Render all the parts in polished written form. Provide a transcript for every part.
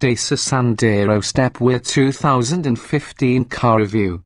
Dacia Sandero Stepway 2015 car review.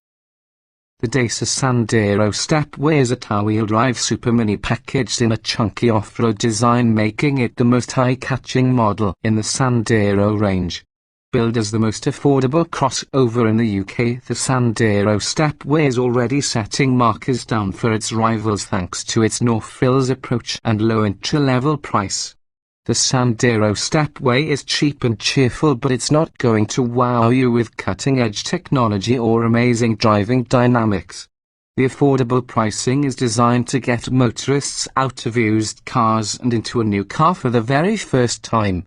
The Dacia Sandero Stepway is a two-wheel drive super mini packaged in a chunky off-road design, making it the most eye-catching model in the Sandero range. Billed as the most affordable crossover in the UK, the Sandero Stepway is already setting markers down for its rivals thanks to its no-frills approach and low entry-level price. The Sandero Stepway is cheap and cheerful, but it's not going to wow you with cutting-edge technology or amazing driving dynamics. The affordable pricing is designed to get motorists out of used cars and into a new car for the very first time.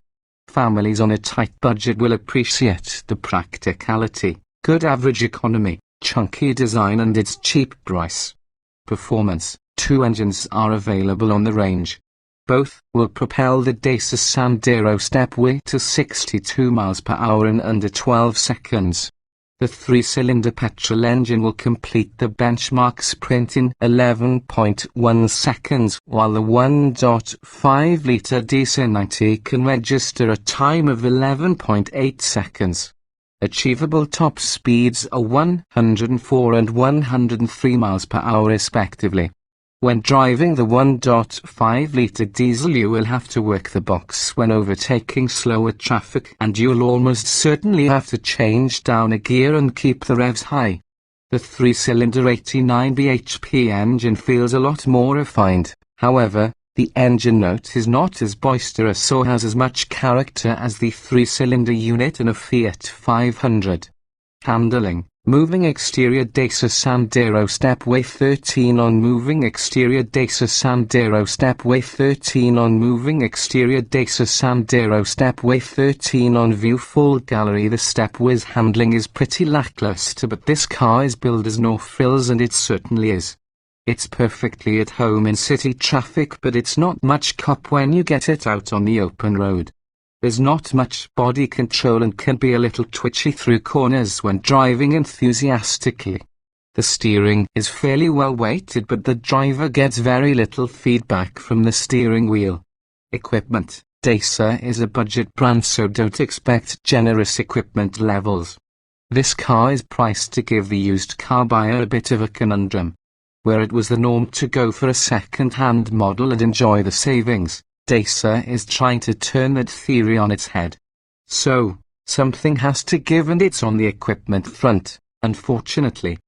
Families on a tight budget will appreciate the practicality, good average economy, chunky design and its cheap price. Performance: 2 engines are available on the range. Both will propel the Dacia Sandero Stepway to 62 miles per hour in under 12 seconds. The 3-cylinder petrol engine will complete the benchmark sprint in 11.1 seconds, while the 1.5-litre Dacia 90 can register a time of 11.8 seconds. Achievable top speeds are 104 and 103 miles per hour respectively. When driving the 1.5-litre diesel, you will have to work the box when overtaking slower traffic, and you'll almost certainly have to change down a gear and keep the revs high. The 3-cylinder 89 bhp engine feels a lot more refined. However, the engine note is not as boisterous or has as much character as the 3-cylinder unit in a Fiat 500. Handling: moving exterior Dacia Sandero Stepway 13 on moving exterior Dacia Sandero Stepway 13 on moving exterior Dacia Sandero Stepway 13 on view full gallery. The Stepway's handling is pretty lackluster, but this car is billed as no frills and it certainly is. It's perfectly at home in city traffic, but it's not much cop when you get it out on the open road. There's not much body control and can be a little twitchy through corners when driving enthusiastically. The steering is fairly well weighted, but the driver gets very little feedback from the steering wheel. Equipment: Dacia is a budget brand, so don't expect generous equipment levels. This car is priced to give the used car buyer a bit of a conundrum. Where it was the norm to go for a second-hand model and enjoy the savings, Dacia is trying to turn that theory on its head. So, something has to give, and it's on the equipment front, unfortunately.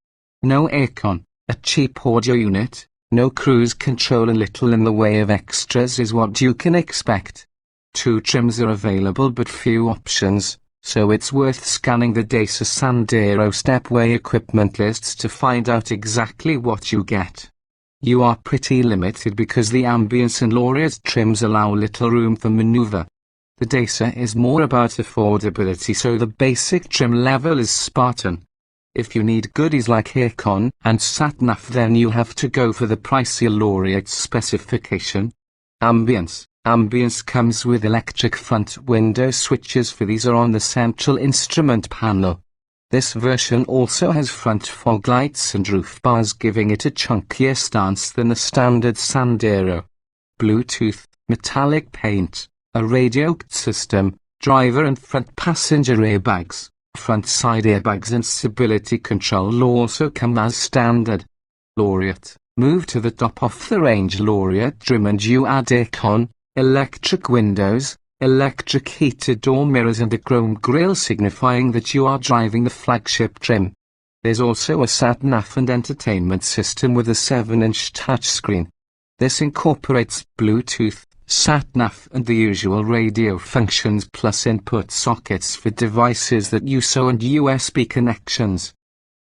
No aircon, a cheap audio unit, no cruise control and little in the way of extras is what you can expect. 2 trims are available but few options, so it's worth scanning the Dacia Sandero Stepway equipment lists to find out exactly what you get. You are pretty limited because the Ambience and Laureate trims allow little room for maneuver. The Dacia is more about affordability, so the basic trim level is Spartan. If you need goodies like aircon and sat-nav, then you have to go for the pricier Laureate specification. Ambience comes with electric front window switches. For these are on the central instrument panel. This version also has front fog lights and roof bars, giving it a chunkier stance than the standard Sandero. Bluetooth, metallic paint, a radio system, driver and front passenger airbags, front side airbags and stability control also come as standard. Laureate: move to the top of the range Laureate trim and you add aircon, electric windows, electric heated door mirrors and a chrome grille, signifying that you are driving the flagship trim. There's also a sat-nav and entertainment system with a 7-inch touchscreen. This incorporates Bluetooth, sat-nav and the usual radio functions, plus input sockets for devices that use SO and USB connections.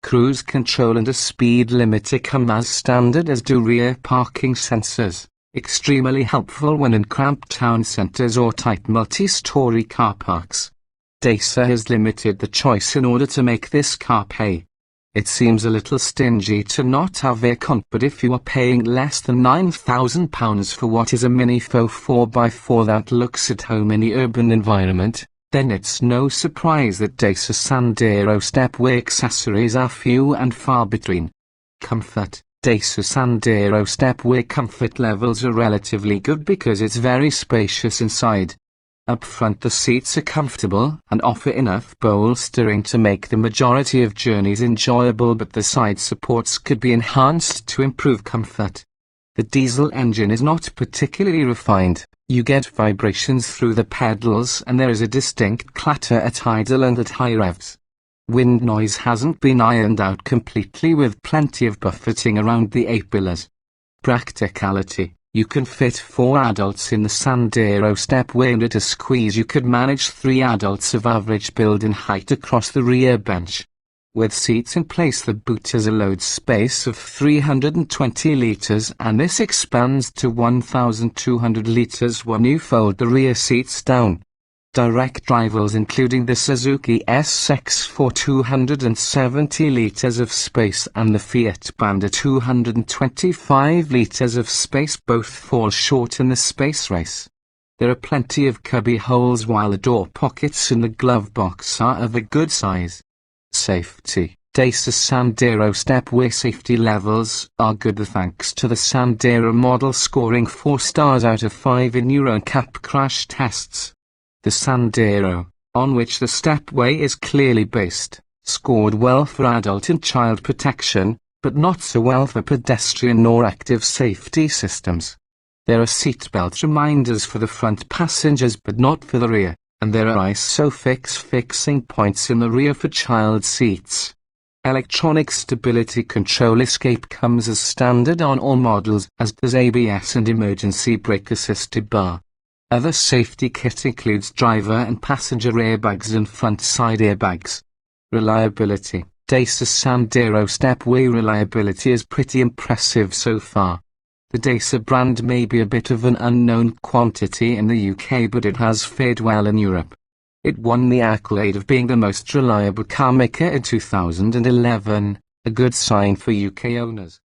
Cruise control and a speed limiter come as standard, as do rear parking sensors. Extremely helpful when in cramped town centers or tight multi-story car parks. Dacia has limited the choice in order to make this car pay. It seems a little stingy to not have aircon, but if you are paying less than £9,000 for what is a mini faux 4x4 that looks at home in the urban environment, then it's no surprise that Dacia Sandero Stepway accessories are few and far between. Comfort: Dacia Sandero Stepway comfort levels are relatively good because it's very spacious inside. Up front the seats are comfortable and offer enough bolstering to make the majority of journeys enjoyable, but the side supports could be enhanced to improve comfort. The diesel engine is not particularly refined. You get vibrations through the pedals and there is a distinct clatter at idle and at high revs. Wind noise hasn't been ironed out completely, with plenty of buffeting around the A-pillars. Practicality. You can fit 4 adults in the Sandero Stepway, and at a squeeze you could manage 3 adults of average build and height across the rear bench. With seats in place, the boot has a load space of 320 litres, and this expands to 1,200 litres when you fold the rear seats down. Direct rivals including the Suzuki SX4 270 litres of space and the Fiat Panda 225 litres of space both fall short in the space race. There are plenty of cubby holes, while the door pockets in the glove box are of a good size. Safety. Dacia Sandero Stepway safety levels are good thanks to the Sandero model scoring 4 stars out of 5 in Euro NCAP crash tests. The Sandero, on which the Stepway is clearly based, scored well for adult and child protection, but not so well for pedestrian or active safety systems. There are seatbelt reminders for the front passengers but not for the rear, and there are ISOFIX fixing points in the rear for child seats. Electronic stability control escape comes as standard on all models, as does ABS and emergency brake assisted bar. Other safety kit includes driver and passenger airbags and front side airbags. Reliability. Dacia Sandero Stepway reliability is pretty impressive so far. The Dacia brand may be a bit of an unknown quantity in the UK, but it has fared well in Europe. It won the accolade of being the most reliable car maker in 2011, a good sign for UK owners.